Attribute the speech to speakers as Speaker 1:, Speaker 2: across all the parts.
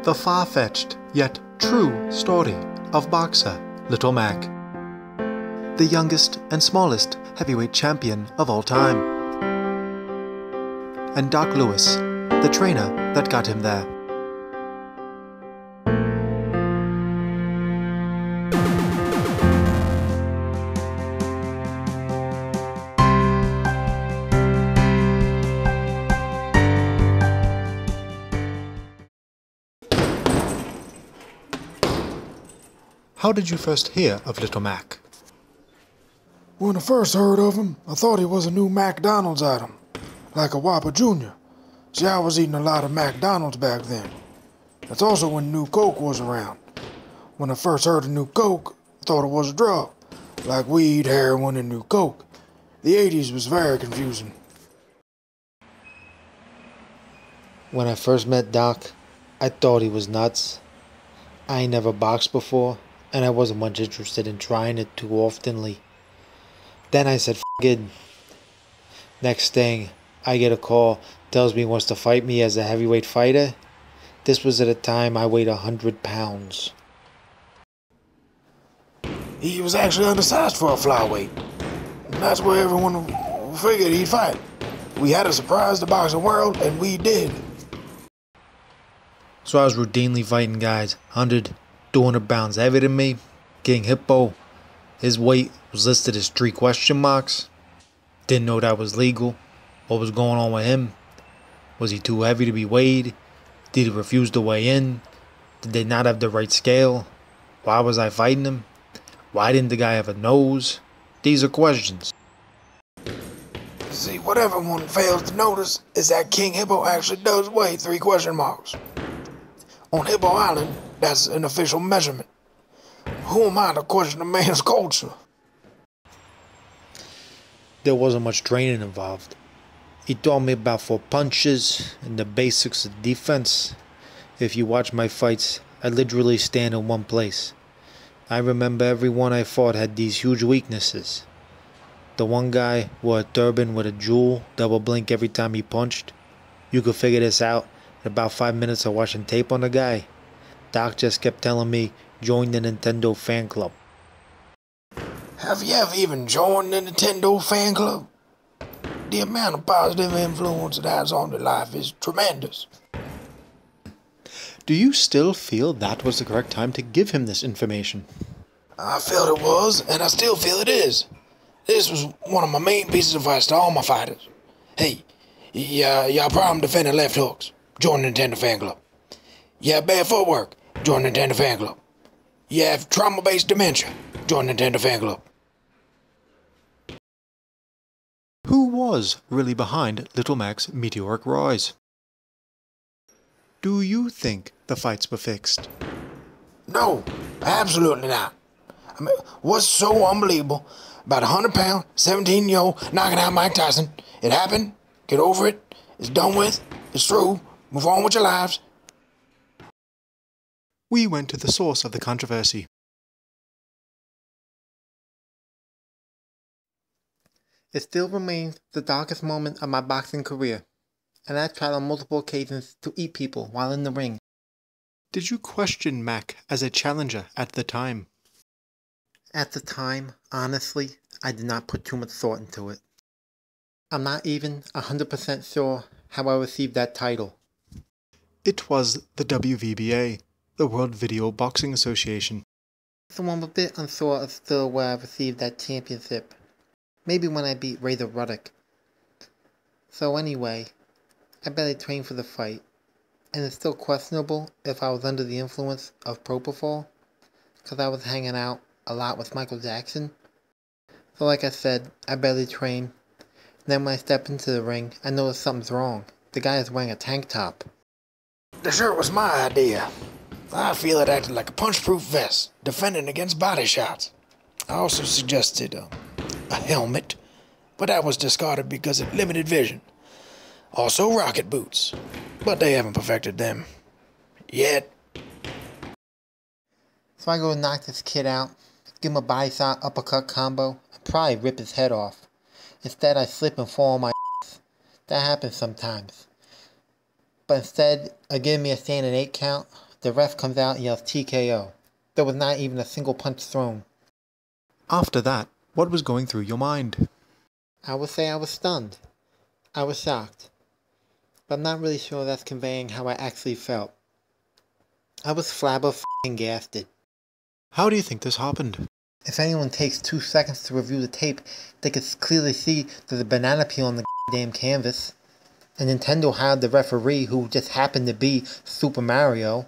Speaker 1: the far-fetched yet true story of boxer Little Mac, the youngest and smallest heavyweight champion of all time, and Doc Lewis, the trainer that got him there. How did you first hear of Little Mac?
Speaker 2: When I first heard of him, I thought he was a new McDonald's item, like a Whopper Jr. See, I was eating a lot of McDonald's back then. That's also when New Coke was around. When I first heard of New Coke, I thought it was a drug, like weed, heroin, and New Coke. The 80s was very confusing.
Speaker 3: When I first met Doc, I thought he was nuts. I ain't never boxed before, and I wasn't much interested in trying it too oftenly. Then I said, F it. Next thing, I get a call, tells me he wants to fight me as a heavyweight fighter. This was at a time I weighed 100 pounds.
Speaker 2: He was actually undersized for a flyweight. That's where everyone figured he'd fight. We had to surprise the boxing world, and we did.
Speaker 3: So I was routinely fighting guys 100, 200 pounds heavier than me. King Hippo, his weight was listed as 3 question marks. Didn't know that was legal. What was going on with him? Was he too heavy to be weighed? Did he refuse to weigh in? Did they not have the right scale? Why was I fighting him? Why didn't the guy have a nose? These are questions.
Speaker 2: See, what everyone fails to notice is that King Hippo actually does weigh 3 question marks. On Hippo Island, that's an official measurement. Who am I to question a man's culture?
Speaker 3: There wasn't much training involved. He taught me about 4 punches and the basics of defense. If you watch my fights, I literally stand in one place. I remember every one I fought had these huge weaknesses. The one guy wore a turban with a jewel, double blink every time he punched. You could figure this out in about 5 minutes of watching tape on the guy. Doc just kept telling me, join the Nintendo fan club.
Speaker 2: Have you ever even joined the Nintendo fan club? The amount of positive influence it has on their life is tremendous.
Speaker 1: Do you still feel that was the correct time to give him this information?
Speaker 2: I felt it was, and I still feel it is. This was one of my main pieces of advice to all my fighters. Hey, y'all problem defending left hooks, join the Nintendo fan club. You have bad footwork, join the Nintendo fan club. You have trauma-based dementia, join the Nintendo fan club.
Speaker 1: Who was really behind Little Mac's meteoric rise? Do you think the fights were fixed?
Speaker 2: No, absolutely not. I mean, what's so unbelievable about a 100-pound, 17-year-old knocking out Mike Tyson? It happened. Get over it. It's done with. It's through. Move on with your lives.
Speaker 1: We went to the source of the controversy.
Speaker 3: It still remains the darkest moment of my boxing career, and I've tried on multiple occasions to eat people while in the ring.
Speaker 1: Did you question Mac as a challenger at the time?
Speaker 3: At the time, honestly, I did not put too much thought into it. I'm not even 100% sure how I received that title.
Speaker 1: It was the WVBA, the World Video Boxing Association.
Speaker 3: So I'm a bit unsure as to where I received that championship. Maybe when I beat Razor Ruddock. So anyway, I barely trained for the fight, and it's still questionable if I was under the influence of propofol, because I was hanging out a lot with Michael Jackson. So like I said, I barely trained. Then when I step into the ring, I notice something's wrong. The guy is wearing a tank top.
Speaker 2: The shirt was my idea. I feel it acted like a punch-proof vest, defending against body shots. I also suggested a helmet, but that was discarded because of limited vision. Also rocket boots, but they haven't perfected them yet.
Speaker 3: So I go to knock this kid out, give him a body shot uppercut combo, and probably rip his head off. Instead I slip and fall on my ass. That happens sometimes. But instead of giving me a standing 8 count, The ref comes out and yells TKO. There was not even a single punch thrown.
Speaker 1: After that, what was going through your mind?
Speaker 3: I would say I was stunned. I was shocked. But I'm not really sure that's conveying how I actually felt. I was flabbergasted.
Speaker 1: How do you think this happened?
Speaker 3: If anyone takes 2 seconds to review the tape, they could clearly see there's a banana peel on the damn canvas. And Nintendo hired the referee who just happened to be Super Mario.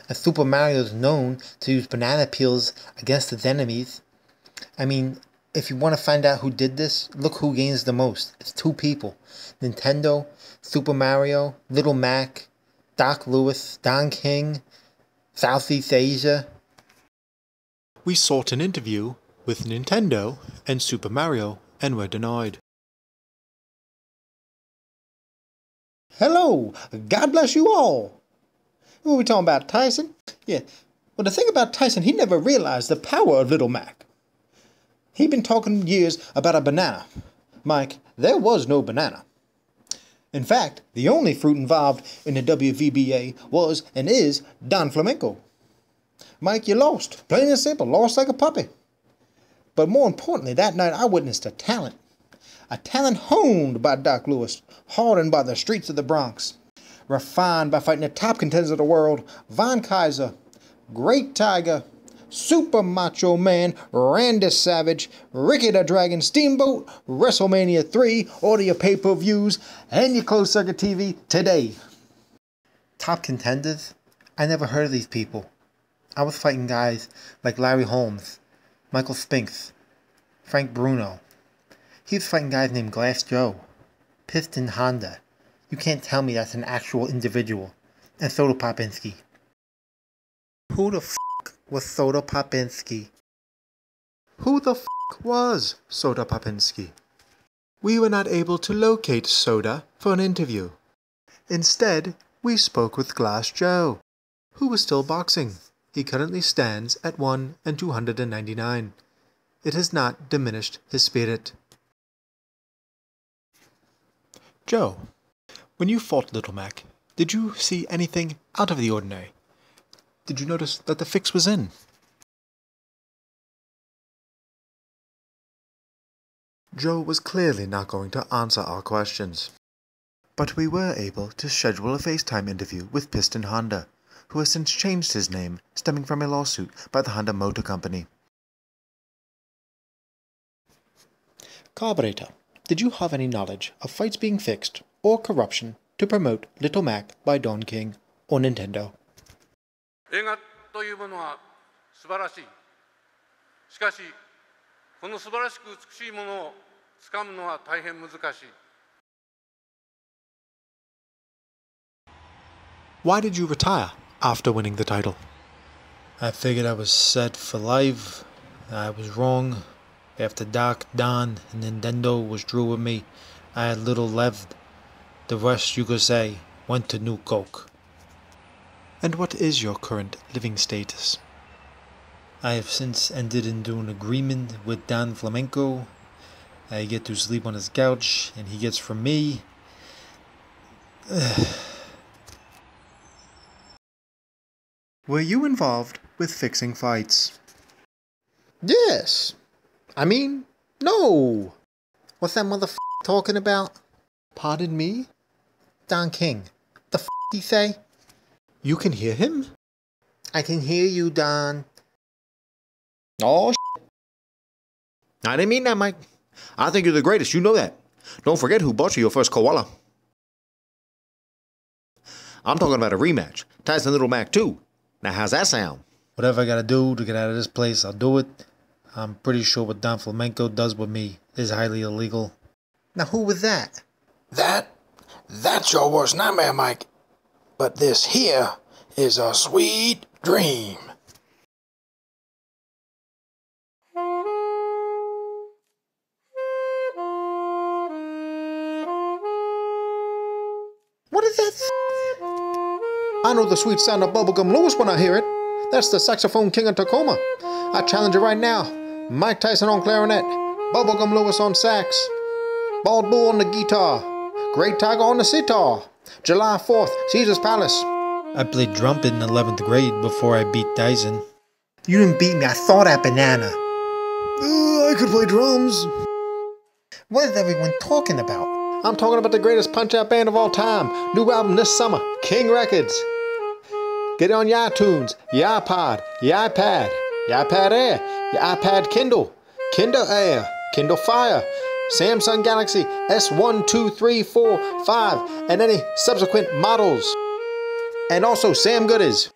Speaker 3: And Super Mario is known to use banana peels against his enemies. I mean, if you want to find out who did this, look who gains the most. It's 2 people. Nintendo, Super Mario, Little Mac, Doc Lewis, Don King, Southeast Asia.
Speaker 1: We sought an interview with Nintendo and Super Mario and were denied.
Speaker 3: Hello, God bless you all. What are we talking about, Tyson? Yeah, well the thing about Tyson, he never realized the power of Little Mac. He'd been talking years about a banana. Mike, there was no banana. In fact, the only fruit involved in the WVBA was and is Don Flamenco. Mike, you lost. Plain and simple, lost like a puppy. But more importantly, that night I witnessed a talent. A talent honed by Doc Lewis, hardened by the streets of the Bronx. Refined by fighting the top contenders of the world, Von Kaiser, Great Tiger, Super Macho Man, Randy Savage, Ricky the Dragon Steamboat, WrestleMania 3, order your pay-per-views, and your closed-circuit TV today. Top contenders? I never heard of these people. I was fighting guys like Larry Holmes, Michael Spinks, Frank Bruno. He was fighting guys named Glass Joe, Piston Honda. You can't tell me that's an actual individual. And Soda Popinski. Who the f*** was Soda Popinski?
Speaker 1: Who the f*** was Soda Popinski? We were not able to locate Soda for an interview. Instead, we spoke with Glass Joe, who was still boxing. He currently stands at 1 and 299. It has not diminished his spirit. Joe, when you fought Little Mac, did you see anything out of the ordinary? Did you notice that the fix was in? Joe was clearly not going to answer our questions. But we were able to schedule a FaceTime interview with Piston Honda, who has since changed his name, stemming from a lawsuit by the Honda Motor Company.
Speaker 3: Carburetor, did you have any knowledge of fights being fixed or corruption to promote Little Mac by Don King or Nintendo?
Speaker 4: 映画というものは素晴らしい。しかし、この素晴らしく美しいものをつかむのは大変難しい。
Speaker 1: Why did you retire after winning the title?
Speaker 3: I figured I was set for life. I was wrong. After Doc, Don, and Nintendo was through with me, I had little left. The rest, you could say, went to New Coke.
Speaker 1: And what is your current living status?
Speaker 3: I have since entered into an agreement with Don Flamenco. I get to sleep on his couch, and he gets from me.
Speaker 1: Were you involved with fixing fights?
Speaker 3: Yes. I mean, no. What's that motherfucker talking about?
Speaker 1: Pardon me?
Speaker 3: Don King. The f*** he say?
Speaker 1: You can hear him?
Speaker 3: I can hear you, Don.
Speaker 5: Oh, I didn't mean that, Mike. I think you're the greatest, you know that. Don't forget who bought you your first koala. I'm talking about a rematch. Tyson Little Mac 2. Now, how's that sound?
Speaker 3: Whatever I gotta do to get out of this place, I'll do it. I'm pretty sure what Don Flamenco does with me is highly illegal. Now, who was that?
Speaker 2: That's your worst nightmare, Mike. But this here is a sweet dream.
Speaker 3: What is that? I know the sweet sound of Bubblegum Lewis when I hear it. That's the saxophone king of Tacoma. I challenge you right now. Mike Tyson on clarinet, Bubblegum Lewis on sax, Bald Bull on the guitar, Great Tiger on the sitar. July 4th, Caesar's Palace. I played trumpet in 11th grade before I beat Tyson.
Speaker 1: You didn't beat me. I thought that banana.
Speaker 2: I could play drums.
Speaker 1: What is everyone talking about?
Speaker 5: I'm talking about the greatest punch-out band of all time. New album this summer, King Records. Get it on your iTunes, your iPod, your iPad, your iPad Air, your iPad Kindle, Kindle Air, Kindle Fire, Samsung Galaxy S1, 2, 3, 4, 5, and any subsequent models. And also Sam Goodies.